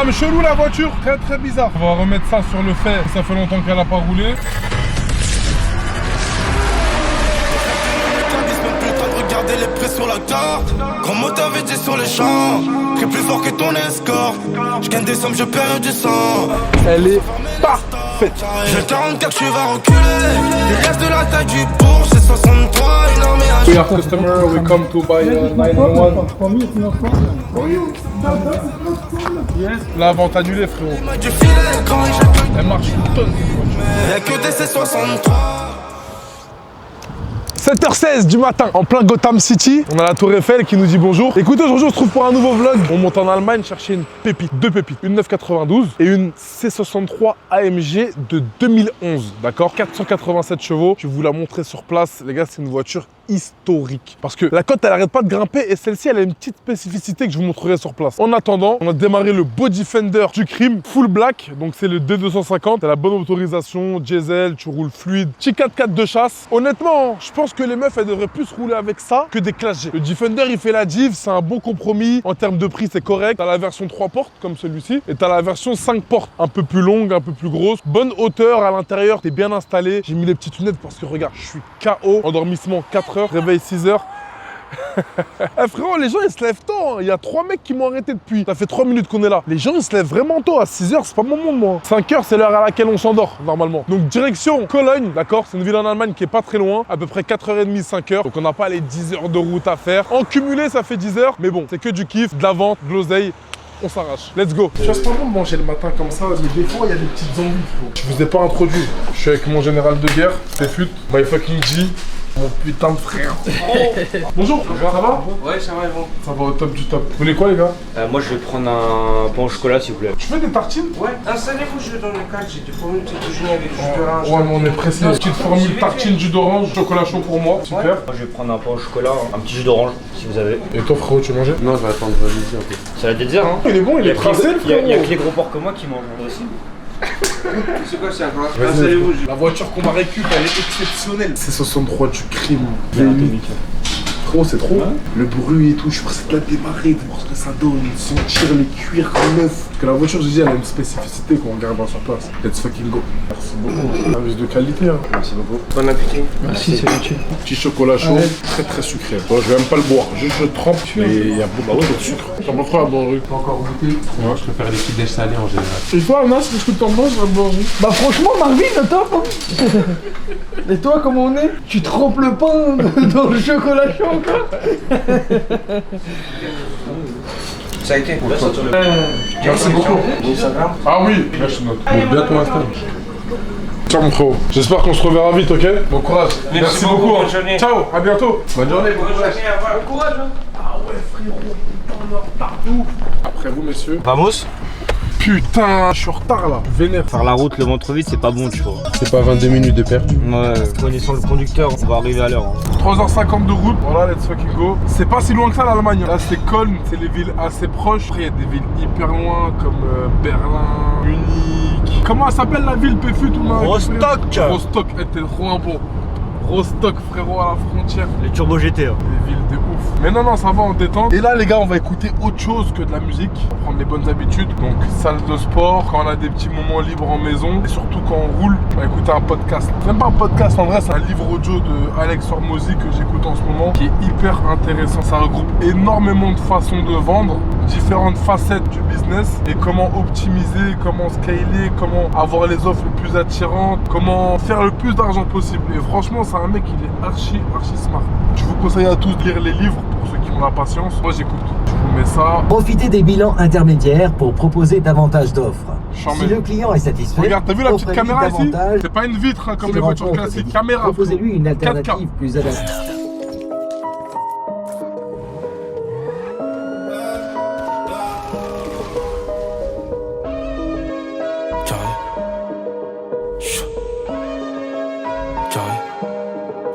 Rame chelou la voiture, très très bizarre. On va remettre ça sur le fait, ça fait longtemps qu'elle a pas roulé. Regarder les prix sur la carte. Grand moteur vidé sur les champs. Très plus fort que ton escorte. Je gagne des sommes, je perds du sang. Elle est parfaite. J'ai 44, tu vas reculer. Il reste de la taille du bourg, c'est 63, une armée à We have customer, we come to buy 911. Yes. Là, avant t'annuler, frérot. Elle marche une tonne. Y'a que des C63. 7h16 du matin, en plein Gotham City. On a la Tour Eiffel qui nous dit bonjour. Écoutez, aujourd'hui on se trouve pour un nouveau vlog. On monte en Allemagne chercher une pépite, deux pépites. Une 992 et une C63 AMG de 2011, d'accord, 487 chevaux. Je vais vous la montrer sur place. Les gars, c'est une voiture historique. Parce que la côte, elle arrête pas de grimper et celle-ci, elle a une petite spécificité que je vous montrerai sur place. En attendant, on a démarré le Body Fender du crime, full black. Donc c'est le D250. T'as la bonne autorisation, diesel, tu roules fluide. Petit 4x4 de chasse. Honnêtement, je pense que les meufs, elles devraient plus rouler avec ça que des Clash G. Le Defender, il fait la div, c'est un bon compromis. En termes de prix, c'est correct. T'as la version 3 portes, comme celui-ci. Et t'as la version 5 portes, un peu plus longue, un peu plus grosse. Bonne hauteur à l'intérieur, t'es bien installé. J'ai mis les petites lunettes parce que regarde, je suis KO. Endormissement 4 heures, réveil 6 heures. Eh frérot, les gens ils se lèvent tôt. Il y a 3 mecs qui m'ont arrêté depuis. Ça fait 3 minutes qu'on est là. Les gens ils se lèvent vraiment tôt. À 6 heures, c'est pas mon monde, moi. 5 heures, c'est l'heure à laquelle on s'endort, normalement. Donc, direction Cologne, d'accord. C'est une ville en Allemagne qui est pas très loin. À peu près 4h30, 5 heures. Donc, on n'a pas les 10 heures de route à faire. En cumulé, ça fait 10 heures. Mais bon, c'est que du kiff, de la vente, de l'oseille. On s'arrache. Let's go. Tu vois, c'est pas bon de manger le matin comme ça, mais des fois, il y a des petites envies, frérot. Je vous ai pas introduit. Je suis avec mon général de guerre, Tefut, my fucking G. Mon putain de frère. Bonjour, ça va? Ouais, ça va, bon. Ça va au top du top. Vous voulez quoi, les gars? Moi, je vais prendre un pain au chocolat, s'il vous plaît. Tu fais des tartines? Ouais, installez-vous, je donne le cadre. J'ai des formules de déjeuner avec jus d'orange. Ouais, mais on est précis. Petite formule tartine, jus d'orange, chocolat chaud pour moi. Super. Ouais. Moi, je vais prendre un pain au chocolat, un petit jus d'orange, si vous avez. Et toi, frérot, tu veux manger? Non, je vais attendre midi un peu. Ça va te dire, hein? Il est bon, il est tracé, le frérot. Il y a que les gros porcs comme moi qui mangent aussi. C'est quoi, c'est un quoi? Installez-vous. La voiture qu'on m'a récupérée, elle est exceptionnelle. C'est 63 du crime. Frérot, c'est trop. Le bruit et tout, je suis pressé de la démarrer, de voir ce que ça donne, sentir les cuirs neufs. Parce que la voiture, je dis, elle a une spécificité qu'on regarde sur place. Let's fucking go. Merci beaucoup. Service de qualité, hein. Merci beaucoup. Bon appétit. Merci, c'est gentil. Petit chocolat chaud, très très sucré. Bon, je vais même pas le boire, juste je trempe, mais il y a beaucoup de sucre. T'en penses quoi, la bonne Pas encore goûté. Moi, je préfère les petits déj salés en général. Et toi, Anas, qu'est-ce que t'en penses, la bonne Bah franchement, Marvin, le top hein. Et toi, comment on est? Tu trempes le pain dans le chocolat chaud encore? Ça a été. Merci beaucoup. Ah oui, là je note. Bientôt installé. Ciao mon frérot. J'espère qu'on se reverra vite, ok? Bon courage. Merci beaucoup. Bonne journée. Ciao, à bientôt. Bonne journée, bon courage. Bon courage. Ah ouais frérot, on est en retard de ouf. Après vous messieurs. Vamos. Putain, je suis en retard là. Vénère. Faire la route le ventre vide, c'est pas bon, tu vois. C'est pas 22 minutes de perdu. Ouais, connaissant le conducteur, on va arriver à l'heure. Hein. 3h50 de route, voilà, let's fucking go. C'est pas si loin que ça l'Allemagne. Là c'est Cologne, c'est les villes assez proches. Après il y a des villes hyper loin comme Berlin, Munich. Comment elle s'appelle la ville Péfut ou Rostock. Rostock, t'es trop un bon. Rostock frérot à la frontière. Les Turbo GT. Hein. Des villes de ouf. Mais non, ça va en détente. Et là les gars, on va écouter autre chose que de la musique. On va prendre les bonnes habitudes. Donc salle de sport, quand on a des petits moments libres en maison. Et surtout quand on roule, on va écouter un podcast. Même pas un podcast, en vrai c'est un livre audio de Alex Hormozy que j'écoute en ce moment. Qui est hyper intéressant. Ça regroupe énormément de façons de vendre. Différentes facettes du business. Et comment optimiser, comment scaler, comment avoir les offres les plus attirantes. Comment faire le plus d'argent possible. Et franchement c'est un mec, il est archi smart. Je vous conseille à tous de lire les livres pour ceux qui ont la patience. Moi j'écoute. Je vous mets ça. Profitez des bilans intermédiaires pour proposer davantage d'offres. Charmé. Si le client est satisfait, Regarde, t'as vu la petite offrez-lui caméra ici? davantage. C'est pas une vitre hein, comme S'il les voitures rencontre classiques. des Caméra. Proposez-lui une 4K. alternative plus adaptée.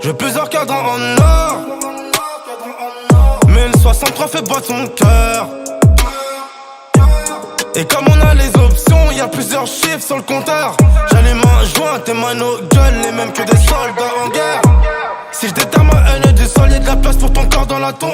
J'ai plusieurs cadrans en or. 1063 fait battre son cœur. Et comme on a les options, y a plusieurs chiffres sur le compteur. J'allume un joint, tes manos gueulent les mêmes que des soldats en guerre. Si je déterre ma haine du sol, y'a de la place pour ton corps dans la tombe.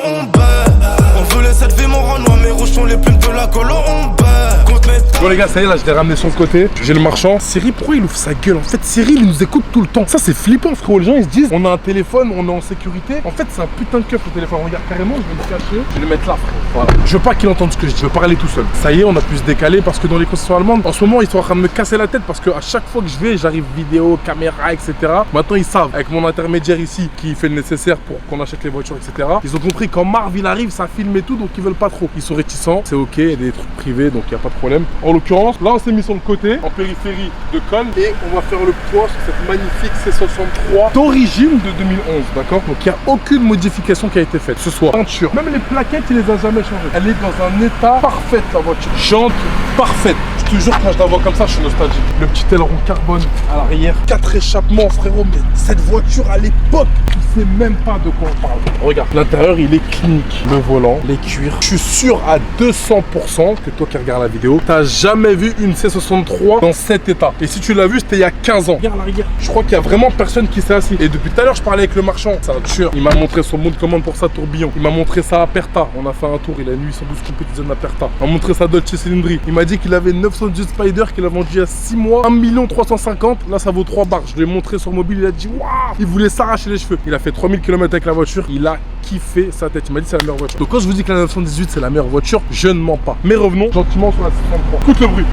On voulait cette vie, mon renoir, mes rouges sont les plumes de la colombe. Compte mes Bon les gars, ça y est, là je l'ai ramené sur le côté. J'ai le marchand. Siri, pourquoi il ouvre sa gueule? En fait, Siri, il nous écoute tout le temps. Ça, c'est flippant, frérot. Les gens, ils se disent, on a un téléphone, on est en sécurité. En fait, c'est un putain de keuf le téléphone. Regarde, carrément, je vais le cacher. Je vais le mettre là, frérot. Voilà. Je veux pas qu'il entende ce que je dis. Je veux parler tout seul. Ça y est, on a pu se décaler parce que dans les concessions allemandes, en ce moment, ils sont en train de me casser la tête parce que à chaque fois que je vais, j'arrive vidéo, caméra, etc. Maintenant, ils savent. Avec mon intermédiaire ici, qui fait le nécessaire pour qu'on achète les voitures, etc. Ils ont compris quand Marv il arrive, ça filme et tout, donc ils veulent pas trop. Ils sont réticents. C'est ok, il y a des trucs privés, donc il n'y a pas de problème. En l'occurrence, là, on s'est mis sur le côté, en périphérie de Cologne, et on va faire le point sur cette magnifique C63 d'origine de 2011, d'accord? Donc il n'y a aucune modification qui a été faite. Que ce soit peinture, même les plaquettes, il les a jamais changées. Elle est dans un état parfait, la voiture. Jante parfaite. Je te jure, quand je la vois comme ça, je suis nostalgique. Le petit aileron carbone à l'arrière, 4 échappements, frérot. Mais cette voiture à l'époque, tu sais même pas de quoi on parle. Regarde, l'intérieur, il est clinique. Le volant, les cuirs. Je suis sûr à 200% que toi qui regardes la vidéo, t'as jamais vu une C63 dans cet état. Et si tu l'as vu, c'était il y a 15 ans. Regarde l'arrière. Je crois qu'il y a vraiment personne qui s'est assis. Et depuis tout à l'heure, je parlais avec le marchand. C'est un tueur. Il m'a montré son bon de commande pour sa tourbillon. Il m'a montré ça à Perta. On a fait un tour. Il a une 812 compétition à Perta. Il m'a montré sa Dolce Cylindri. Il m'a dit qu'il avait 910 Spider qu'il a vendu il y a 6 mois. 1 350 000. Là, ça vaut 3 barres. Je lui ai montré sur mobile. Il a dit waouh. Il voulait s'arracher les cheveux. Il a fait 3000 km avec la voiture. Il a kiffé sa tête. Il m'a dit c'est la meilleure voiture. Donc quand je vous dis que la 918 c'est la meilleure voiture, je ne mens pas. Mais revenons gentiment sur la 63. Écoute le bruit.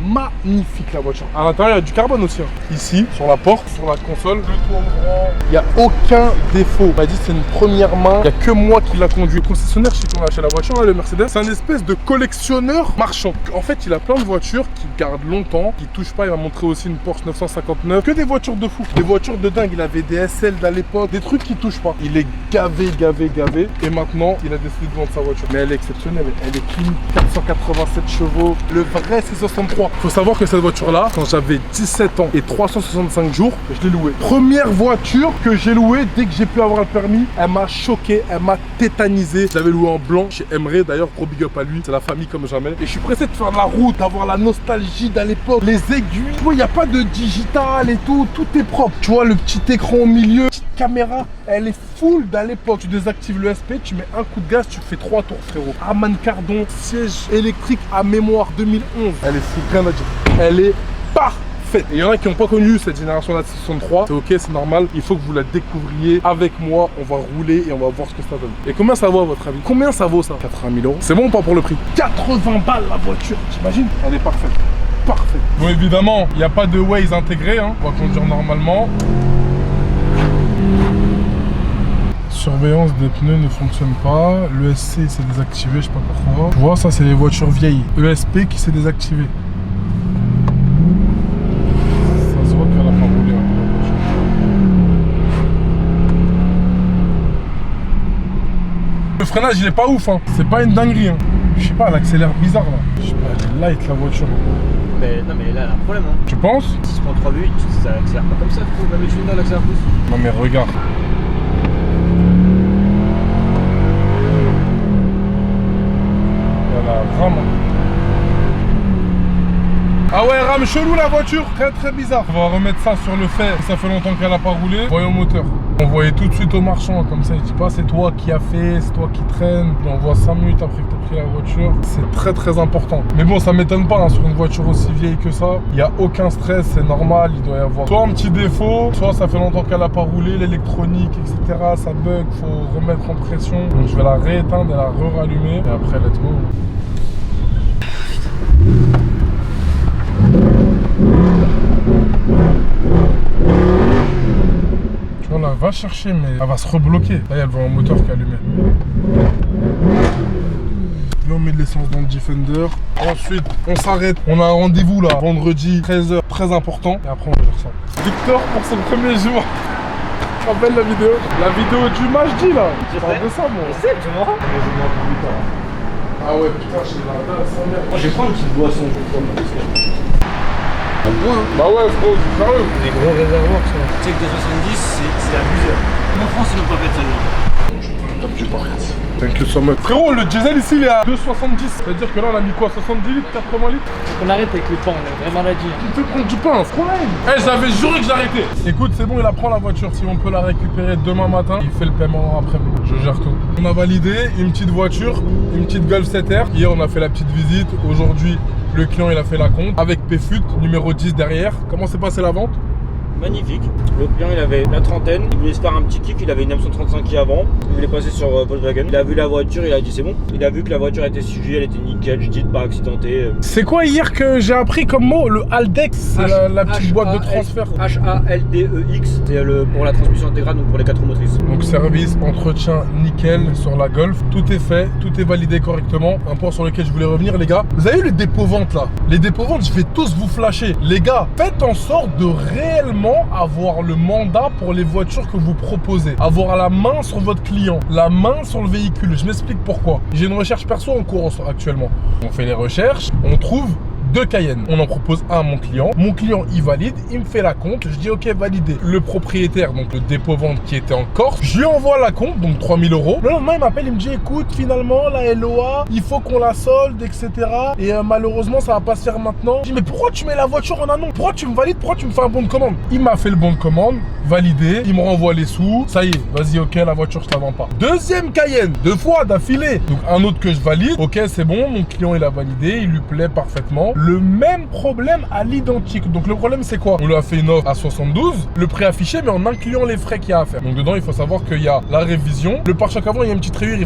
Magnifique la voiture. À l'intérieur, il y a du carbone aussi. Hein. Ici, sur la porte, sur la console, le toit ouvrant. Il n'y a aucun défaut. Il m'a dit c'est une première main. Il n'y a que moi qui l'a conduit. Le concessionnaire chez qui on a acheté la voiture, là, le Mercedes, c'est un espèce de collectionneur marchand. En fait, il a plein de voitures qui gardent longtemps, qui touchent pas. Il m'a montré aussi une Porsche 959. Que des voitures de fou. Des voitures de dingue. Il avait des SL d'à l'époque. Des trucs qui touchent pas. Il est gavé. Et maintenant, il a décidé de vendre sa voiture. Mais elle est exceptionnelle. Elle est clean. 487 chevaux. Le vrai C63. Faut savoir que cette voiture-là, quand j'avais 17 ans et 365 jours, je l'ai louée. Première voiture que j'ai louée dès que j'ai pu avoir le permis. Elle m'a choqué, elle m'a tétanisé. Je l'avais louée en blanc chez Emre, d'ailleurs, gros big up à lui. C'est la famille comme jamais. Et je suis pressé de faire de la route, d'avoir la nostalgie d'à l'époque. Les aiguilles, tu vois, il n'y a pas de digital et tout. Tout est propre. Tu vois, le petit écran au milieu, petite caméra, elle est full d'à l'époque. Tu désactives le SP, tu mets un coup de gaz, tu fais 3 tours, frérot. Harman Kardon, siège électrique à mémoire 2011. Elle est fou, rien à dire. Elle est parfaite. Et il y en a qui n'ont pas connu cette génération de la 63. C'est ok, c'est normal. Il faut que vous la découvriez avec moi. On va rouler et on va voir ce que ça donne. Et combien ça vaut à votre avis? Combien ça vaut ça? 80 000 €. C'est bon ou pas pour le prix? 80 balles la voiture. T'imagines? Elle est parfaite. Parfaite. Bon, évidemment, il n'y a pas de Waze intégré. Hein. On va conduire normalement. Surveillance des pneus ne fonctionne pas. L'ESC s'est désactivé, je sais pas pourquoi. Tu vois, ça c'est les voitures vieilles. ESP qui s'est désactivé. Ça se voit qu'elle a pas roulé un peu la voiture. Le freinage il est pas ouf, hein. C'est pas une dinguerie. Hein. Je sais pas, elle accélère bizarre là. Je sais pas, elle est light la voiture. Mais non, mais là, elle a un problème. Hein. Tu penses? 6.3 V8, ça accélère pas comme ça. Faut même une elle accélère plus. Non mais regarde. Vraiment. Ah ouais, rame chelou la voiture, très bizarre. On va remettre ça sur le fait, ça fait longtemps qu'elle a pas roulé. Voyons moteur. On voyait tout de suite au marchand, comme ça il dit pas c'est toi qui as fait, c'est toi qui traîne. On voit 5 minutes après que tu as pris la voiture. C'est très important. Mais bon, ça m'étonne pas, hein, sur une voiture aussi vieille que ça. Il n'y a aucun stress, c'est normal, il doit y avoir soit un petit défaut, soit ça fait longtemps qu'elle a pas roulé, l'électronique, etc. Ça bug, faut remettre en pression. Donc je vais la rééteindre et la re-rallumer. Et après, let's go. Tu vois là, va chercher mais elle va se rebloquer. Là, elle voit un moteur qui est allumé. Là, on met de l'essence dans le Defender. Ensuite, on s'arrête. On a un rendez-vous là, vendredi 13h, très important. Et après, on va faire ça. Victor pour son premier jour. Tu te rappelles la vidéo? La vidéo du match dit là. Tu parles de ça, moi. C'est tu vois. Mais je m'en plus tard. Ah ouais, putain, j'ai la dalle, sa mère. Moi, je vais prendre une petite boisson pour toi. Un point. Bah ouais, frérot, c'est sérieux. Des gros réservoirs, ça. Tu sais que des 70, c'est abusé. En France, ils n'ont pas fait celle-là. Je prends le top du parc. T'as que sur mode. Frérot, le diesel ici il est à 2,70. C'est-à-dire que là on a mis quoi, 70 litres, 80 litres? On arrête avec le pain, on est vraiment maladie. Tu peux prendre du pain, c'est problème. Eh, j'avais juré que j'arrêtais. Écoute, c'est bon, il apprend la voiture. Si on peut la récupérer demain matin, il fait le paiement après. Je gère tout. On a validé une petite voiture, une petite Golf 7R. Hier, on a fait la petite visite. Aujourd'hui, le client il a fait la compte avec PFUT, numéro 10 derrière. Comment s'est passée la vente? Magnifique. Le client il avait la trentaine, il voulait se faire un petit kick, il avait une M135i avant, il voulait passer sur Volkswagen. Il a vu la voiture, il a dit c'est bon. Il a vu que la voiture était suivie, elle était nickel, je dis pas accidentée. C'est quoi hier que j'ai appris comme mot? Le Haldex, c'est la petite boîte de transfert. HALDEX, c'est pour la transmission intégrale, donc pour les 4 roues motrices. Donc service, entretien, nickel sur la Golf. Tout est fait, tout est validé correctement. Un point sur lequel je voulais revenir les gars. Vous avez eu les dépôts-ventes là? Les dépôts-ventes, je vais tous vous flasher. Les gars, faites en sorte de réellement avoir le mandat pour les voitures que vous proposez. Avoir la main sur votre client, la main sur le véhicule. Je m'explique pourquoi. J'ai une recherche perso en cours actuellement. On fait les recherches, on trouve 2 Cayenne. On en propose un à mon client. Mon client, il valide, il me fait la compte. Je dis ok, validé. Le propriétaire, donc le dépôt-vente qui était en Corse, je lui envoie la compte, donc 3000 €. Le lendemain, il m'appelle, il me dit écoute, finalement, la LOA, il faut qu'on la solde, etc. Et malheureusement, ça va pas se faire maintenant. Je dis mais pourquoi tu mets la voiture en annonce? Pourquoi tu me valides? Pourquoi tu me fais un bon de commande? Il m'a fait le bon de commande, validé. Il me renvoie les sous. Ça y est, vas-y, ok, la voiture, je la vends pas. Deuxième Cayenne, 2 fois d'affilée. Donc un autre que je valide. Ok, c'est bon, mon client, il a validé, il lui plaît parfaitement. Le même problème à l'identique. Donc le problème c'est quoi? On lui a fait une offre à 72, le prix affiché mais en incluant les frais qu'il y a à faire. Donc dedans il faut savoir qu'il y a la révision, le pare-choc avant il y a une petite rayure,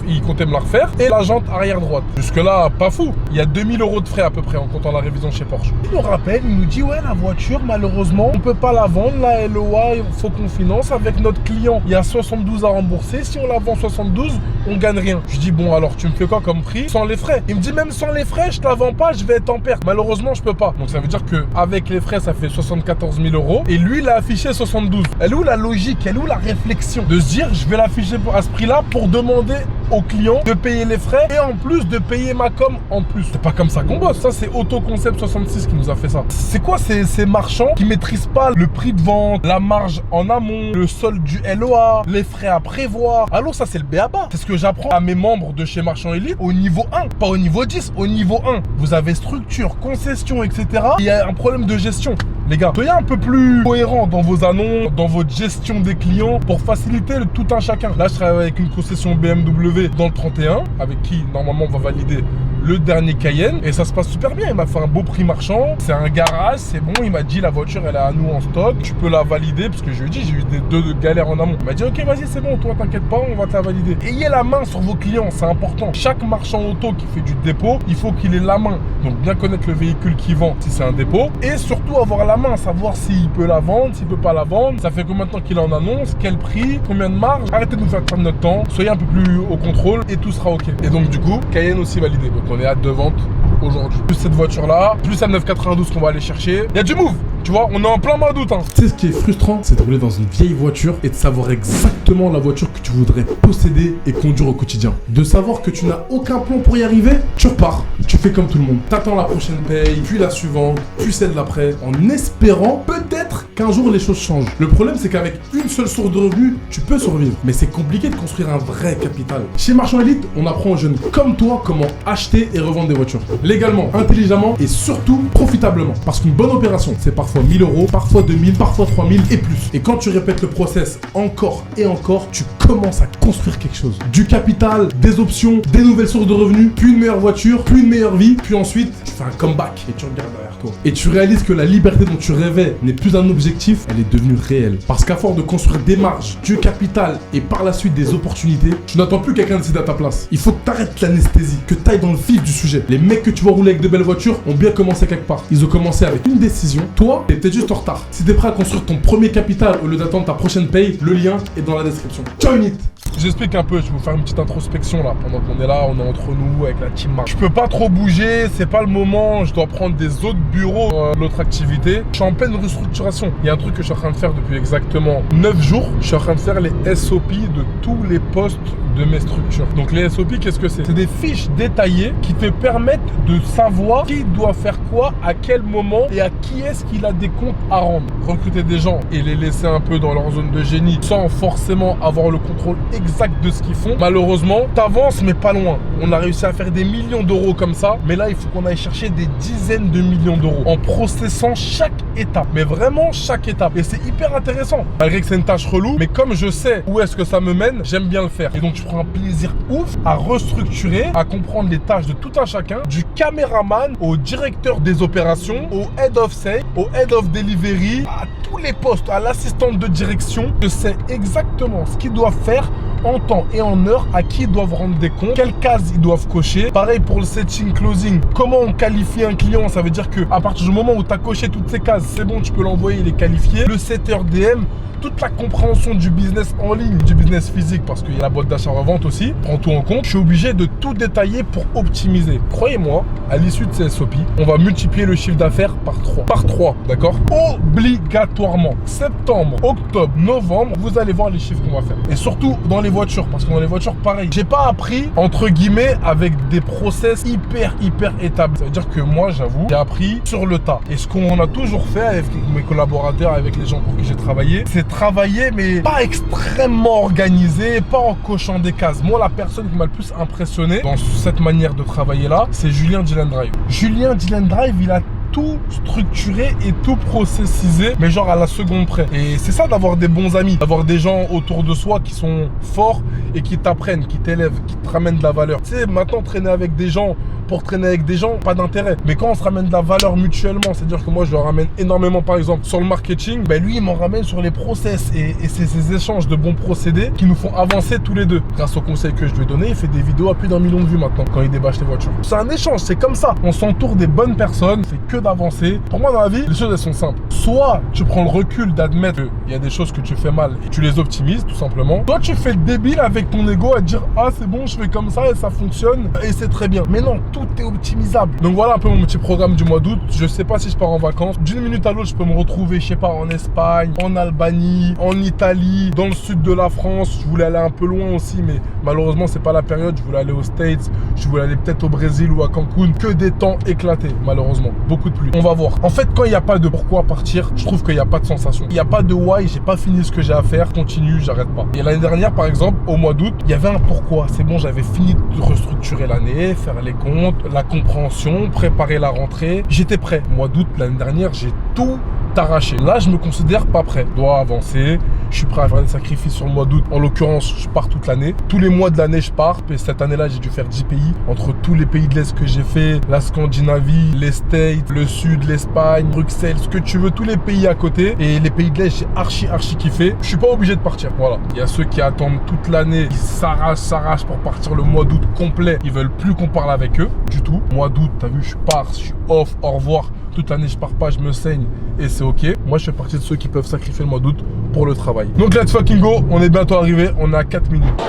il comptait me la refaire, et la jante arrière droite. Jusque là pas fou, il y a 2000 € de frais à peu près en comptant la révision chez Porsche. Il nous rappelle, il nous dit ouais la voiture malheureusement on peut pas la vendre, la LOA il faut qu'on finance avec notre client. Il y a 72 à rembourser, si on la vend 72 on gagne rien. Je dis bon alors tu me fais quoi comme prix sans les frais? Il me dit même sans les frais je te la vends pas, je vais être en perte. Malheureusement je peux pas. Donc ça veut dire que avec les frais ça fait 74 000 € et lui il a affiché 72. Elle est où la logique? Elle est où la réflexion de se dire je vais l'afficher à ce prix là pour demander au client de payer les frais et en plus de payer ma com en plus? C'est pas comme ça qu'on bosse. Ça c'est Autoconcept 66 qui nous a fait ça. C'est quoi ces marchands qui maîtrisent pas le prix de vente, la marge en amont, le solde du LOA, les frais à prévoir? Alors ça c'est le b.a.-ba. C'est ce que j'apprends à mes membres de chez Marchand Élite au niveau 1, pas au niveau 10, au niveau 1. Vous avez structure, concession, etc. Il y a un problème de gestion. Les gars, soyez un peu plus cohérent dans vos annonces, dans votre gestion des clients pour faciliter le tout un chacun. Là, je travaille avec une concession BMW dans le 31, avec qui normalement on va valider le dernier Cayenne et ça se passe super bien. Il m'a fait un beau prix marchand, c'est un garage, c'est bon. Il m'a dit la voiture elle est à nous en stock, tu peux la valider parce que je lui ai dit j'ai eu deux galères en amont. Il m'a dit ok vas-y c'est bon, toi t'inquiète pas, on va te la valider. Ayez la main sur vos clients, c'est important. Chaque marchand auto qui fait du dépôt, il faut qu'il ait la main. Donc bien connaître le véhicule qu'il vend si c'est un dépôt et surtout avoir la main, savoir s'il peut la vendre, s'il peut pas la vendre, ça fait combien de temps qu'il en annonce, quel prix, combien de marge. Arrêtez de nous faire prendre notre temps, soyez un peu plus au contrôle et tout sera ok. Et donc du coup Cayenne aussi validé. Donc on est hâte de vente aujourd'hui. Plus cette voiture là, plus la 992 qu'on va aller chercher. Il y a du move. Tu vois, on est en plein mois d'août. Tu sais ce qui est frustrant, c'est de rouler dans une vieille voiture et de savoir exactement la voiture que tu voudrais posséder et conduire au quotidien. De savoir que tu n'as aucun plan pour y arriver, tu repars, tu fais comme tout le monde. T'attends la prochaine paye, puis la suivante, puis celle d'après, en espérant peut-être qu'un jour les choses changent. Le problème, c'est qu'avec une seule source de revenus, tu peux survivre. Mais c'est compliqué de construire un vrai capital. Chez Marchand Élite, on apprend aux jeunes comme toi comment acheter et revendre des voitures. Légalement, intelligemment et surtout profitablement. Parce qu'une bonne opération, c'est parfois 1000 €, parfois 2000, parfois 3000 et plus. Et quand tu répètes le process encore et encore, tu commences à construire quelque chose. Du capital, des options, des nouvelles sources de revenus, puis une meilleure voiture, puis une meilleure vie, puis ensuite, tu fais un comeback et tu regardes derrière toi. Et tu réalises que la liberté dont tu rêvais n'est plus un objectif, elle est devenue réelle. Parce qu'à force de construire des marges, du capital et par la suite des opportunités, tu n'attends plus quelqu'un décider à ta place. Il faut que tu arrêtes l'anesthésie, que tu ailles dans le vif du sujet. Les mecs que tu vois rouler avec de belles voitures ont bien commencé quelque part. Ils ont commencé avec une décision. Toi, t'es peut-être juste en retard. Si t'es prêt à construire ton premier capital au lieu d'attendre ta prochaine paye, le lien est dans la description. Join it! J'explique un peu, je vais vous faire une petite introspection là. Pendant qu'on est là, on est entre nous avec la team Marc. Je peux pas trop bouger, c'est pas le moment, je dois prendre des autres bureaux pour l'autre activité. Je suis en pleine restructuration. Il y a un truc que je suis en train de faire depuis exactement 9 jours. Je suis en train de faire les SOP de tous les postes de mes structures. Donc les SOP, qu'est-ce que c'est? C'est des fiches détaillées qui te permettent de savoir qui doit faire quoi, à quel moment et à qui est-ce qu'il a des comptes à rendre. Recruter des gens et les laisser un peu dans leur zone de génie sans forcément avoir le contrôle exact de ce qu'ils font. Malheureusement, t'avances mais pas loin. On a réussi à faire des millions d'euros comme ça, mais là il faut qu'on aille chercher des dizaines de millions d'euros en processant chaque étape, mais vraiment chaque étape. Et c'est hyper intéressant, malgré que c'est une tâche relou, mais comme je sais où est-ce que ça me mène, j'aime bien le faire. Et donc je prends un plaisir ouf à restructurer, à comprendre les tâches de tout un chacun, du caméraman au directeur des opérations, au head of sales, au head of delivery, à tous les postes, à l'assistante de direction. Je sais exactement ce qu'ils doivent faire en temps et en heure, à qui ils doivent rendre des comptes, quelles cases ils doivent cocher. Pareil pour le setting closing. Comment on qualifie un client? Ça veut dire que à partir du moment où tu as coché toutes ces cases, c'est bon, tu peux l'envoyer, il est qualifié. Le setter DM, toute la compréhension du business en ligne, du business physique, parce qu'il y a la boîte d'achat-revente aussi, prends tout en compte. Je suis obligé de tout détailler pour optimiser. Croyez-moi, à l'issue de ces SOP, on va multiplier le chiffre d'affaires par 3. Par 3, d'accord? Obligatoirement. Septembre, octobre, novembre, vous allez voir les chiffres qu'on va faire. Et surtout dans les voitures, parce que dans les voitures, pareil. J'ai pas appris, entre guillemets, avec des process hyper établis. Ça veut dire que moi, j'avoue, j'ai appris sur le tas. Et ce qu'on a toujours fait avec mes collaborateurs, avec les gens pour qui j'ai travaillé, c'est travailler, mais pas extrêmement organisé, pas en cochant des cases. Moi, la personne qui m'a le plus impressionné dans cette manière de travailler là, c'est Julien Dylan Drive. Julien Dylan Drive, il a tout structuré et tout processisé, mais genre à la seconde près. Et c'est ça d'avoir des bons amis, d'avoir des gens autour de soi qui sont forts et qui t'apprennent, qui t'élèvent, qui te ramènent de la valeur. Tu sais, maintenant, traîner avec des gens, pour traîner avec des gens, pas d'intérêt. Mais quand on se ramène de la valeur mutuellement, c'est-à-dire que moi, je le ramène énormément, par exemple, sur le marketing, ben lui, il m'en ramène sur les process. Et c'est ces échanges de bons procédés qui nous font avancer tous les deux. Grâce aux conseils que je lui ai donnés, il fait des vidéos à plus d'1 million de vues maintenant, quand il débâche les voitures. C'est un échange, c'est comme ça. On s'entoure des bonnes personnes, c'est que d'avancer. Pour moi, dans la vie, les choses, elles sont simples. Soit tu prends le recul d'admettre qu'il y a des choses que tu fais mal et tu les optimises, tout simplement. Soit tu fais le débile avec ton ego à dire « Ah, c'est bon, je fais comme ça et ça fonctionne et c'est très bien. » Mais non, tout est optimisable. Donc voilà un peu mon petit programme du mois d'août. Je sais pas si je pars en vacances. D'une minute à l'autre, je peux me retrouver, je sais pas, en Espagne, en Albanie, en Italie, dans le sud de la France. Je voulais aller un peu loin aussi, mais malheureusement, c'est pas la période. Je voulais aller aux States, je voulais aller peut-être au Brésil ou à Cancun. Que des temps éclatés, malheureusement. Beaucoup de pluie. On va voir. En fait, quand il n'y a pas de pourquoi partir, je trouve qu'il n'y a pas de sensation. Il n'y a pas de why, j'ai pas fini ce que j'ai à faire, continue, j'arrête pas. Et l'année dernière, par exemple, au mois d'août, il y avait un pourquoi. C'est bon, j'avais fini de restructurer l'année, faire les comptes, la compréhension, préparer la rentrée. J'étais prêt. Au mois d'août, l'année dernière, j'ai tout arraché. Là, je me considère pas prêt. Je dois avancer. Je suis prêt à faire des sacrifices sur le mois d'août. En l'occurrence, je pars toute l'année. Tous les mois de l'année, je pars. Et cette année-là, j'ai dû faire 10 pays. Entre tous les pays de l'Est que j'ai fait, la Scandinavie, les States, le Sud, l'Espagne, Bruxelles, ce que tu veux, tous les pays à côté. Et les pays de l'Est, j'ai archi kiffé. Je suis pas obligé de partir. Voilà. Il y a ceux qui attendent toute l'année, qui s'arrachent pour partir le mois d'août complet. Ils veulent plus qu'on parle avec eux du tout. Mois d'août, t'as vu, je pars, je suis off, au revoir. Toute l'année, je pars pas, je me saigne et c'est ok. Moi, je fais partie de ceux qui peuvent sacrifier le mois d'août pour le travail. Donc, let's fucking go. On est bientôt arrivé. On a 4 minutes.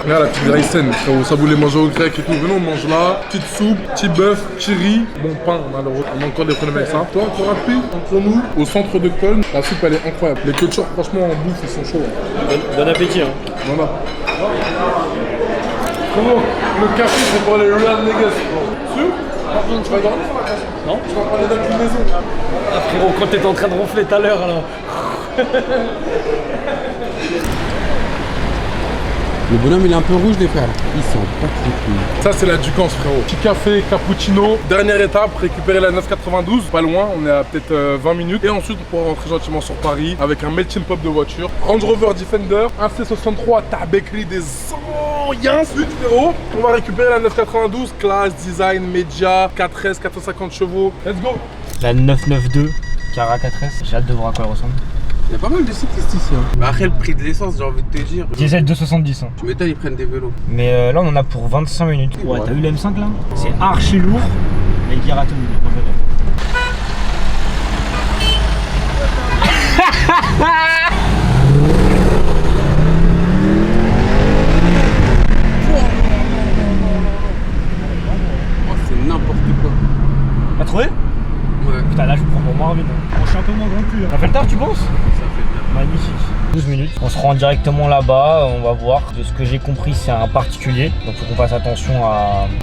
Regarde la petite graïsène, ça voulait manger au grec et tout. Venons, on mange là. Petite soupe, petit bœuf, petit riz. Bon pain, malheureusement. On a encore des problèmes avec ça. Toi, encore rapide, entre nous, au centre de Cologne, la soupe, elle est incroyable. Les cultures, franchement, en bouffe, ils sont chauds. Bon appétit, hein. Voilà. Comment le café, c'est pour les real niggas. Sûr? Tu vas dormir sur la place? Non. Tu vas parler d'inclinaison. Ah frérot, quand t'étais en train de ronfler tout à l'heure alors. Le bonhomme il est un peu rouge des frères. Ils sont pas très. Ça c'est la Ducance frérot. Petit café, cappuccino. Dernière étape, récupérer la 992. Pas loin, on est à peut-être 20 minutes. Et ensuite on pourra rentrer gentiment sur Paris avec un melting pot de voiture. Range Rover Defender, un C63, Tabekri des anciens. Ensuite frérot, on va récupérer la 992. Classe, design, média, 4S, 450 chevaux. Let's go. La 992, Cara 4S. J'ai hâte de voir à quoi elle ressemble. Il y a pas mal de cyclistes ici. Hein. Bah après le prix de l'essence, j'ai envie de te dire. Diesel 270. Hein. Tu m'étonnes, ils prennent des vélos. Mais là on en a pour 25 minutes. Ouais, t'as vu le M5 là? C'est archi lourd. Mais il atomique. Oh, c'est n'importe quoi. T'as trouvé? Ouais. Putain là je prends pour moi vite. Bon, je suis un peu moins grand que lui. Ça fait le taf tu penses? Ça fait bien. Magnifique. 12 minutes. On se rend directement là-bas, on va voir. De ce que j'ai compris, c'est un particulier. Donc il faut qu'on fasse attention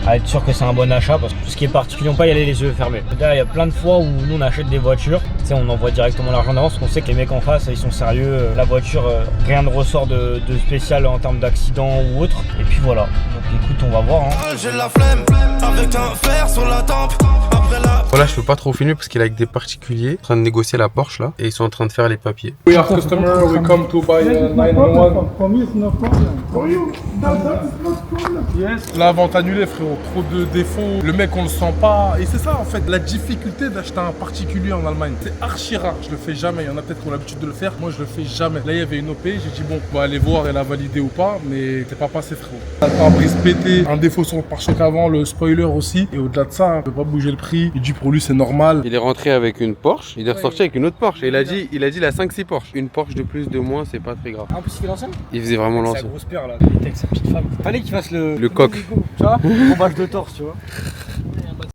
à être sûr que c'est un bon achat parce que tout ce qui est particulier, on peut pas y aller les yeux fermés. Là, il y a plein de fois où nous on achète des voitures, tu sais, on envoie directement l'argent d'avance parce qu'on sait que les mecs en face, ils sont sérieux. La voiture, rien ne ressort de spécial en termes d'accident ou autre. Et puis voilà. Donc écoute, on va voir. Hein. J'ai la flemme avec un fer sur la tempe. Après la Voilà, je peux pas trop filmer parce qu'il est avec des particuliers en train de négocier la Porsche là et ils sont en train de faire les papiers. We are customer, we come to buy 911. For me, it's no problem. For you, that's not problem. Yes. La vente annulée, frérot. Trop de défauts. Le mec, on le sent pas. Et c'est ça, en fait, la difficulté d'acheter un particulier en Allemagne. C'est archi rare. Je le fais jamais. Il y en a peut-être qui ont l'habitude de le faire. Moi, je le fais jamais. Là, il y avait une OP. J'ai dit, bon, on va aller voir elle a validé ou pas. Mais t'es pas passé, frérot. Un brise pété, un défaut sur le pare-choc avant, le spoiler aussi. Et au-delà de ça, on peut pas bouger le prix. Il dit, pour lui, c'est normal. Il est rentré avec une Porsche, il est ressorti avec une autre Porsche. Et il a dit la 5-6 Porsche. Une Porsche de plus, de moins, c'est pas très grave. En plus, il fait l'ancienne. Il faisait vraiment C'est la l'ancien. grosse paire là. Il était avec sa petite femme. Fallait qu'il fasse le coq. Tu vois, bombage de torse, tu vois.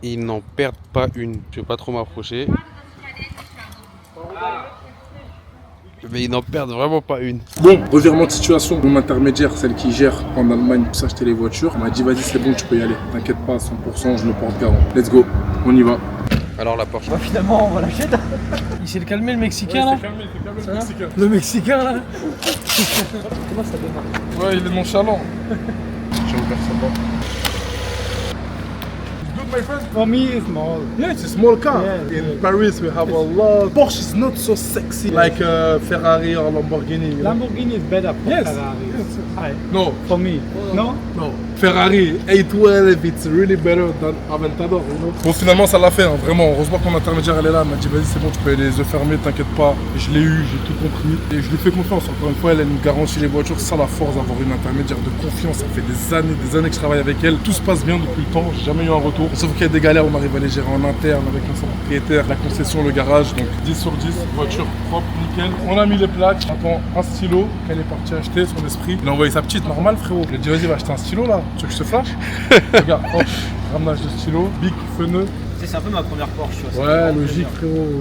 Ils n'en perdent pas une. Je vais pas trop m'approcher. Mais ils n'en perdent vraiment pas une. Bon, revirement de situation. Mon intermédiaire, celle qui gère en Allemagne pour s'acheter les voitures, m'a dit, vas-y, c'est bon, tu peux y aller. T'inquiète pas, 100%, je le porte garant. Let's go, on y va. Alors la Porsche. Bah, finalement, on va l'acheter. Il s'est calmé le Mexicain là. calmé le Mexicain. Le Mexicain là. Comment ça démarre? Ouais, il est nonchalant. J'ai ouvert sa porte. Good, my friend. For me, it's small. Yeah, it's a small car. Yeah, In Paris, we have a lot. Porsche is not so sexy like Ferrari or Lamborghini. You know? Lamborghini is better for Yes. Ferrari. Hi. No, For me. No? no. Ferrari 812, it's really better than Aventador, you know. Bon, finalement, ça l'a fait, hein, vraiment. Heureusement que mon intermédiaire, elle est là. Elle m'a dit, vas-y, c'est bon, tu peux aller les yeux fermés, t'inquiète pas. Et je l'ai eu, j'ai tout compris. Et je lui fais confiance. Encore une fois, elle nous garantit les voitures. C'est ça la force d'avoir une intermédiaire de confiance. Ça fait des années que je travaille avec elle. Tout se passe bien depuis le temps. J'ai jamais eu un retour. Sauf qu'il y a des galères, on arrive à les gérer en interne avec son propriétaire, la concession, le garage. Donc 10 sur 10, voiture propre, nickel. On a mis les plaques. Attends, un stylo qu'elle est partie acheter, son esprit. Il a envoyé sa petite, normale, frérot. Je lui ai dit, vas-y, va acheter un stylo là. Tu veux que je te flash? Regarde, hop, ramenage de stylo, big, feneux. Tu sais, c'est un peu ma première Porsche, tu vois. Ouais, logique, frérot.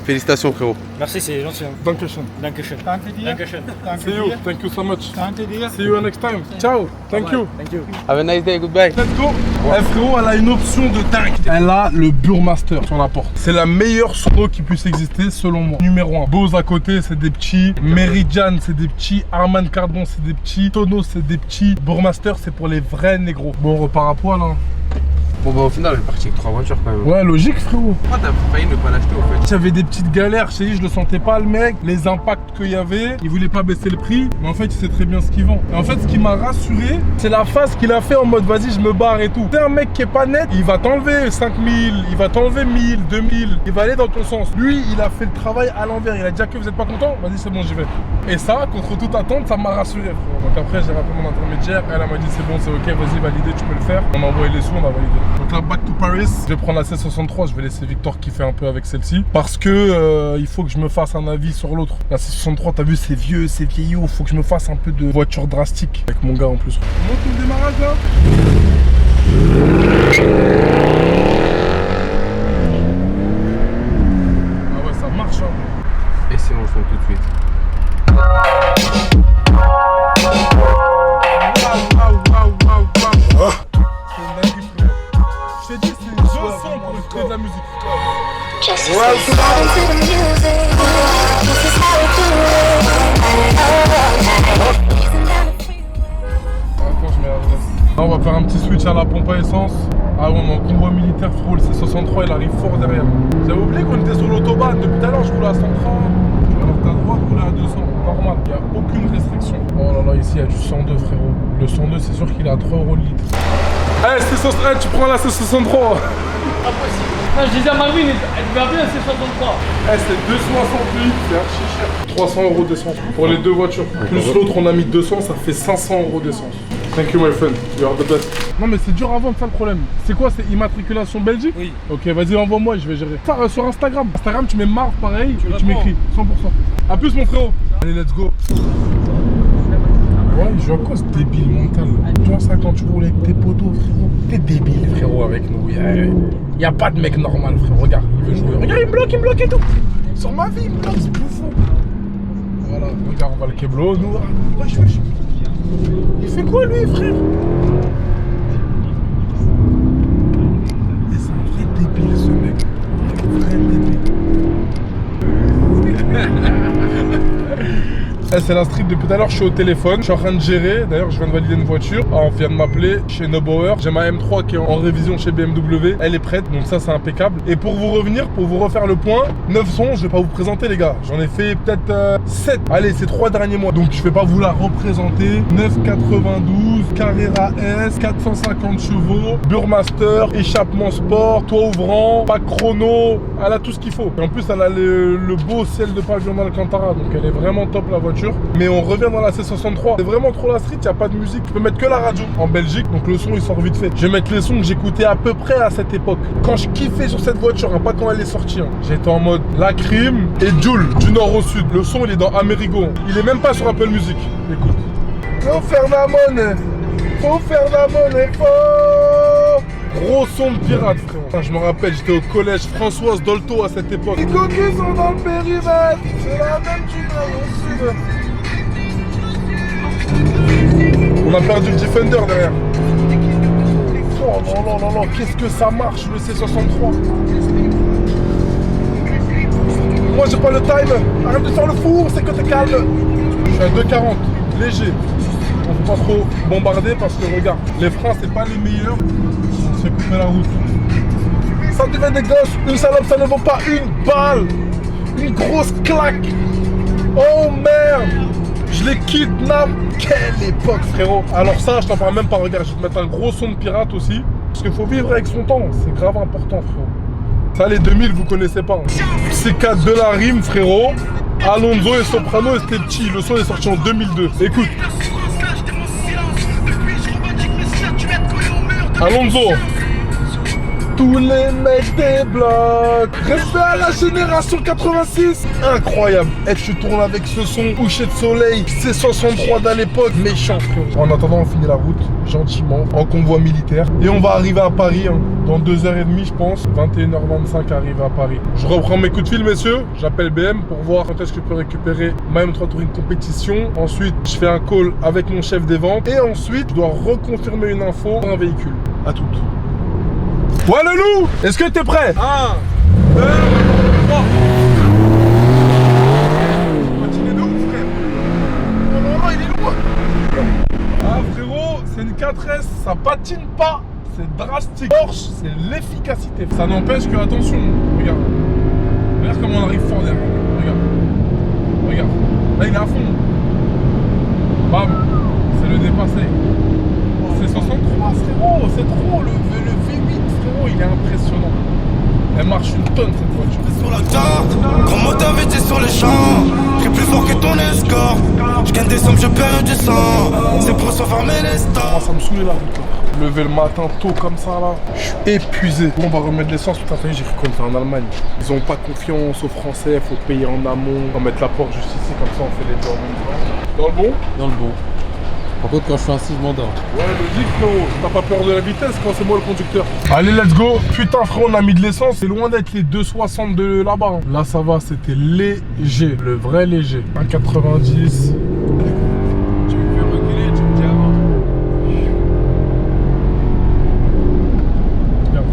Félicitations frérot. Merci, c'est gentil. Hein. Dankeschön. Dankeschön. Danke dir. Dankeschön. Danke See you. dir. Thank you so much. Danke dir. See you next time. Ciao. Thank you. Thank you. Have a nice day, goodbye. Let's go. Eh, frérot, elle a une option de dingue. Elle a le Burmaster sur la porte. C'est la meilleure sono qui puisse exister selon moi. Numéro 1. Bose à côté, c'est des petits. Meridian, c'est des petits. Harman Kardon, c'est des petits. Sonos, c'est des petits. Burmaster, c'est pour les vrais négros. Bon, on repart à poil, hein. Bon bah au final elle est partie avec 3 voitures quand même. Ouais, logique, frérot. Pourquoi t'as failli ne pas l'acheter au fait? J'avais des petites galères, je t'ai dit, je le sentais pas le mec, les impacts qu'il y avait, il voulait pas baisser le prix, mais en fait il sait très bien ce qu'il vend. Et en fait ce qui m'a rassuré, c'est la phase qu'il a fait en mode vas-y je me barre et tout. C'est un mec qui est pas net, il va t'enlever 5000, il va t'enlever 1000, 2000, il va aller dans ton sens. Lui il a fait le travail à l'envers, il a dit que vous êtes pas content, vas-y c'est bon j'y vais. Et ça, contre toute attente, ça m'a rassuré frérot. Donc après j'ai rappelé mon intermédiaire, elle m'a dit c'est bon, c'est ok, vas-y validé, tu peux le faire. On a envoyé les sous, on a validé. Donc là back to Paris, je vais prendre la C63, je vais laisser Victor kiffer un peu avec celle-ci. Parce que il faut que je me fasse un avis sur l'autre. La C63, t'as vu, c'est vieux, c'est vieillot, faut que je me fasse un peu de voiture drastique. Avec mon gars en plus. On monte le démarrage là. Ah ouais, ça marche hein. Et c'est on le fait tout de suite. Je t'ai dit, c'est 200 pour écouter de la musique. Attends, je mets la vitesse. Là, on va faire un petit switch à la pompe à essence. Ah, on est en convoi militaire, frérot. Le C63, il arrive fort derrière. J'avais oublié qu'on était sur l'autobahn. Depuis tout à l'heure, je roule à 130. Alors, t'as le droit de rouler à 200. Normal, il n'y a aucune restriction. Oh là là, ici, il y a du 102, frérot. Le 102, c'est sûr qu'il est à 3 € le litre. Eh, tu prends la C63. Impossible. Non, je disais à Marvin, elle va bien, c'est 63. Eh, c'est 268, c'est archi cher. 300 € d'essence pour les deux voitures. Plus l'autre, on a mis 200, ça fait 500 € d'essence. Thank you, my friend. You are the best. Non, mais c'est dur à vendre, ça le problème. C'est quoi, c'est immatriculation Belgique? Oui. Ok, vas-y, envoie-moi, je vais gérer. Ça, sur Instagram. Instagram, tu mets Marv pareil, et tu réponds. m'écris 100%. A plus, mon frérot. Allez, let's go. Ouais, je vois quoi ce débile mental là? Toi, ça, quand tu roules avec tes potos, frérot. T'es débile, frérot, avec nous. Y a pas de mec normal, frérot. Regarde, il veut jouer. Regarde, il me bloque et tout. Sur ma vie, il me bloque, c'est plus fou. regarde, on va le keblo. Nous, wesh. Il fait quoi lui, frère? C'est un vrai débile ce mec. Un vrai débile. C'est la street depuis tout à l'heure, je suis au téléphone, je suis en train de gérer, d'ailleurs je viens de valider une voiture, on vient de m'appeler chez Neubauer, j'ai ma M3 qui est en révision chez BMW, elle est prête, donc ça c'est impeccable. Et pour vous revenir, pour vous refaire le point, 911, je vais pas vous présenter les gars, j'en ai fait peut-être 7, allez ces 3 derniers mois, donc je vais pas vous la représenter. 992, Carrera S, 450 chevaux, Burmaster, échappement sport, toit ouvrant, pas chrono, elle a tout ce qu'il faut. Et en plus elle a le beau ciel de pavillon d'Alcantara, donc elle est vraiment top la voiture. Mais on revient dans la C63. C'est vraiment trop la street, il n'y a pas de musique. Je peux mettre que la radio en Belgique, donc le son il sort vite fait. Je vais mettre les sons que j'écoutais à peu près à cette époque. Quand je kiffais sur cette voiture, hein, pas quand elle est sortie. Hein. J'étais en mode Lacrim et Joule, du nord au sud. Le son il est dans Amerigo. Il est même pas sur Apple Music. Écoute. Faut faire la monnaie. Faut faire la monnaie. Faut. Gros son de pirate, frère. Je me rappelle, j'étais au collège Françoise Dolto à cette époque. Les coquilles sont dans le périmètre. C'est la même du nord au sud. On a perdu le Defender derrière. Oh non, non, qu'est-ce que ça marche le C63. Moi j'ai pas le time. Arrête de faire le four, c'est que t'es calme. Je suis à 2,40, léger. On peut pas trop bombarder parce que regarde, les freins c'est pas les meilleurs. On se fait couper la route. Ça devient des gosses, une salope ça ne vaut pas une balle. Une grosse claque. Oh merde. Je les kidnappe. Quelle époque frérot. Alors ça je t'en parle même pas, regarde, je vais te mettre un gros son de pirate aussi. Parce qu'il faut vivre avec son temps, c'est grave important frérot. Ça les 2000 vous connaissez pas. C4 de la rime frérot. Alonso et Soprano et c'était petit. Le son est sorti en 2002. Écoute. Alonso. Tous les mecs débloquent. Respect à la génération 86. Incroyable. Et tu tournes avec ce son, coucher de soleil, C63 d'à l'époque. Méchant frérot. En attendant on finit la route, gentiment, en convoi militaire. Et on va arriver à Paris, hein, dans 2h30 je pense. 21h25 arriver à Paris. Je reprends mes coups de fil messieurs. J'appelle BM pour voir quand est-ce que je peux récupérer ma M3 Touring compétition. Ensuite je fais un call avec mon chef des ventes. Et ensuite je dois reconfirmer une info pour un véhicule. À toutes. Ouais le loup, est-ce que t'es prêt? 1, 2, 3. Il est d'où frère? Non, il est loin. Ah frérot, c'est une 4S, ça patine pas. C'est drastique. Porsche, c'est l'efficacité. Ça n'empêche que, attention, regarde. Regarde comment on arrive fort derrière. Regarde. Regarde. Là il est à fond. Bam. C'est le dépassé. C'est 63 frérot, c'est trop. Le V8 frérot, il est impressionnant. Elle marche une tonne cette voiture. Sur la carte, grand moteur VT sur les champs. Je suis plus fort que ton escorte. Je gagne des sommes, je perds du sang. C'est pour se fermer les stores. Ça me saoule la route. Lever le matin tôt comme ça là, je suis épuisé. Bon, on va remettre l'essence, tout à fait, j'ai cru qu'on était en Allemagne. Ils ont pas confiance aux Français, faut payer en amont. On va mettre la porte juste ici, comme ça on fait les deux en même temps. Dans le bon? Dans le bon. Par contre, quand je suis assis, je m'endors. Ouais, logique, frérot. T'as pas peur de la vitesse quand c'est moi le conducteur. Allez, let's go. Putain, frérot, on a mis de l'essence. C'est loin d'être les 2,60 de là-bas. Hein. Là, ça va, c'était léger. Le vrai léger. 1,90. Tu me fais reculer, tu me dis avant. Regarde.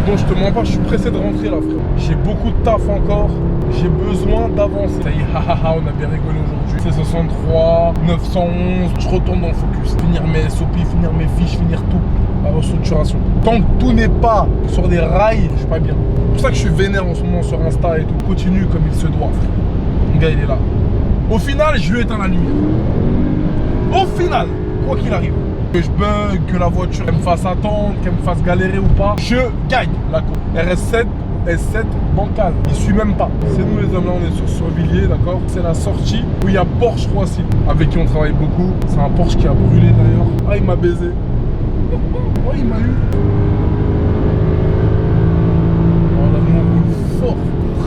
Bon, je te mens pas, je suis pressé de rentrer là, frérot. J'ai beaucoup de taf encore. J'ai besoin d'avancer. Ça y est, on a bien rigolé aujourd'hui. C'est 63, 911. Je retourne dans le focus. Finir mes SOP, finir mes fiches, finir tout. La restructuration. Tant que tout n'est pas sur des rails, je suis pas bien. C'est pour ça que je suis vénère en ce moment sur Insta et tout. Continue comme il se doit. Mon gars, il est là. Au final, je lui éteins la lumière. Au final, quoi qu'il arrive. Que je bug, que la voiture elle me fasse attendre, qu'elle me fasse galérer ou pas, je gagne la course. RS7, S7, bancal. Il suit même pas. C'est nous les hommes là, on est sur Survilliers, d'accord? C'est la sortie où il y a Porsche Roissy, avec qui on travaille beaucoup. C'est un Porsche qui a brûlé d'ailleurs. Ah, il m'a baisé. Oh, il m'a eu. Oh là, nous on roule fort.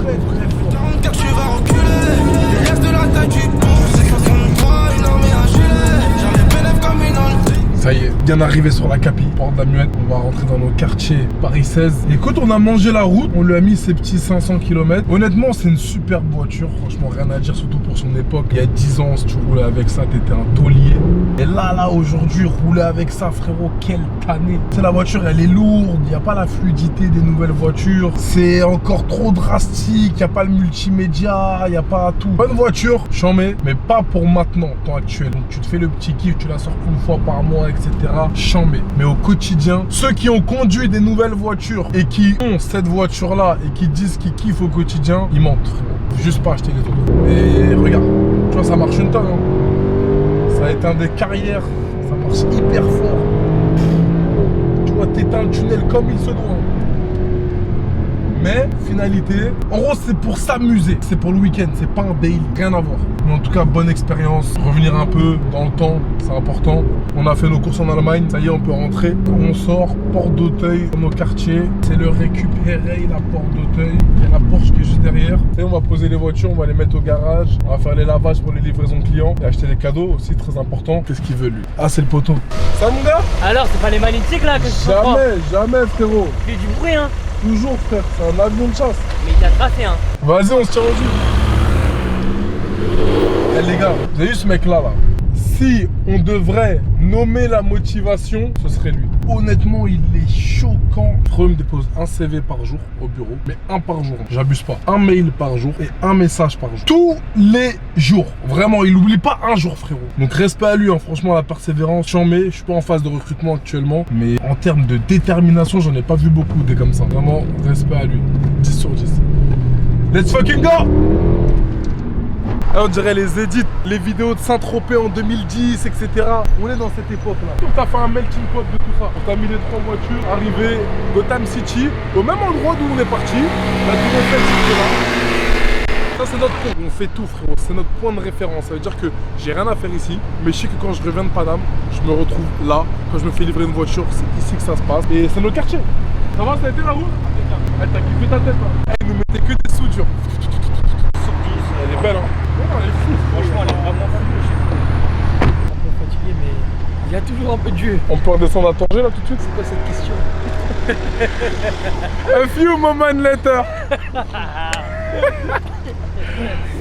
Très fort. 44, tu vas reculer. Il reste de la taille du Porsche. C'est 63, une armée à gilet. J'en ai PNF comme une entrée. Ça y est, bien d'arriver sur la Capi, porte de la Muette. On va rentrer dans nos quartiers Paris 16. Et quand on a mangé la route, on lui a mis ses petits 500 km. Honnêtement, c'est une superbe voiture. Franchement, rien à dire, surtout pour son époque. Il y a 10 ans, si tu roulais avec ça, t'étais un taulier. Et là, aujourd'hui, rouler avec ça, frérot, quelle tannée. C'est la voiture, elle est lourde. Il n'y a pas la fluidité des nouvelles voitures. C'est encore trop drastique. Il n'y a pas le multimédia. Il n'y a pas tout. Bonne voiture, j'en mets, mais pas pour maintenant, temps actuel. Donc, tu te fais le petit kiff, tu la sors une fois par mois, etc. J'en mets. Mais au quotidien, ceux qui ont conduit des nouvelles voitures et qui ont cette voiture-là et qui disent qu'ils kiffent au quotidien, ils mentent, frérot. Faut juste pas acheter les autos. Et regarde, tu vois, ça marche une tonne. Hein. Ça a été un des carrières. Ça marche hyper fort. Tu vois, t'éteins le tunnel comme il se doit. Mais, finalité, en gros, c'est pour s'amuser. C'est pour le week-end, c'est pas un daily, rien à voir. Mais en tout cas, bonne expérience. Revenir un peu dans le temps, c'est important. On a fait nos courses en Allemagne, ça y est, on peut rentrer. On sort, porte d'Auteuil, dans nos quartiers. C'est le récupérer, la porte d'Auteuil. Il y a la Porsche qui est juste derrière. Et on va poser les voitures, on va les mettre au garage. On va faire les lavages pour les livraisons clients. Et acheter des cadeaux aussi, très important. Qu'est-ce qu'il veut, lui? Ah, c'est le poteau. Ça, mon gars? Alors, c'est pas les magnétiques là que je comprends. Jamais, frérot. Il y a du bruit, hein. Toujours, frère, c'est un avion de chasse. Mais il a tracé, hein. Vas-y, on se tient au jus. Eh les gars, vous avez vu ce mec là Si on devrait nommer la motivation, ce serait lui. Honnêtement, il est choquant. Frérot me dépose un CV par jour au bureau, mais un par jour. J'abuse pas. Un mail par jour et un message par jour. Tous les jours. Vraiment, il n'oublie pas un jour, frérot. Donc respect à lui, hein. Franchement, la persévérance, j'en mets. Je suis pas en phase de recrutement actuellement, mais en termes de détermination, j'en ai pas vu beaucoup des comme ça. Vraiment, respect à lui. 10 sur 10. Let's fucking go! On dirait les edits, les vidéos de Saint-Tropez en 2010, etc. On est dans cette époque-là. On t'a fait un melting pot de tout ça. On t'a mis les 3 voitures, arrivé Gotham City, au même endroit d'où on est parti. La Tour Eiffel, c'était là. Ça, c'est notre point. On fait tout, frérot. C'est notre point de référence. Ça veut dire que j'ai rien à faire ici. Mais je sais que quand je reviens de Paname, je me retrouve là. Quand je me fais livrer une voiture, c'est ici que ça se passe. Et c'est nos quartiers. Ça va, ça a été la route? Elle t'a kiffé ta tête, là. Elle nous mettait que des soudures. Elle est belle, hein. Elle est fou. Franchement, elle est vraiment fou. Un peu fatigué, mais il y a toujours un peu de jeu. On peut redescendre à Tanger là tout de suite? C'est quoi cette question? A few moments later.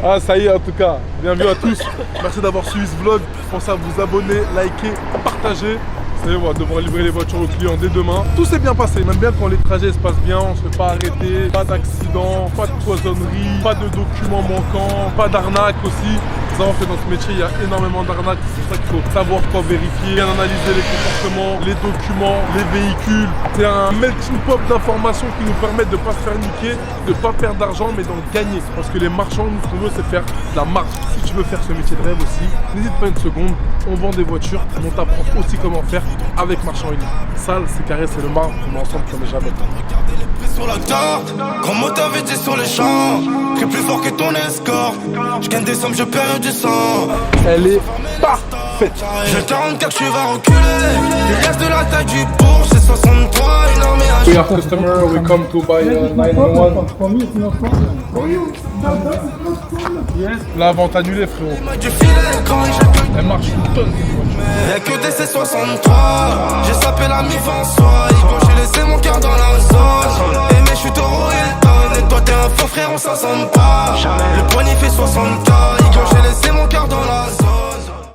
Ah, ça y est, en tout cas, bienvenue à tous. Merci d'avoir suivi ce vlog. Pensez à vous abonner, liker, partager. Vous savez, on va devoir livrer les voitures aux clients dès demain. Tout s'est bien passé, même bien quand les trajets se passent bien, on se fait pas arrêter, pas d'accident, pas de poissonnerie, pas de documents manquants, pas d'arnaque aussi. Vous savez, en fait, dans ce métier, il y a énormément d'arnaques, c'est pour ça qu'il faut savoir quoi vérifier, bien analyser les comportements, les documents, les véhicules. C'est un melting pot d'informations qui nous permettent de ne pas se faire niquer, de ne pas perdre d'argent, mais d'en gagner. Parce que les marchands, nous, ce qu'on veut, c'est faire de la marge. Si tu veux faire ce métier de rêve aussi, n'hésite pas une seconde, on vend des voitures, on t'apprend aussi comment faire avec Marchand Unique. Sale, c'est carré, c'est le marbre, on est ensemble comme jamais. Sur la carte, grand moteur vêté sur les champs. Je suis plus fort que ton escorte. Je gagne des sommes, je perds du sang. Elle est parfaite. J'ai 44, tu vas reculer. Il reste de la taille du bourg, c'est 63, une armée à We are customer, we come to buy 911. La vente annulée, frérot. du filet quand Elle marche une tonne. y'a que des C63. J'ai sapé la mi-François. J'ai laissé mon cœur dans la zone. Et mais je suis taureau Hilton. Et toi t'es un faux frère, on s'assemble pas. Le poignet fait 60K. J'ai laissé mon cœur dans la zone.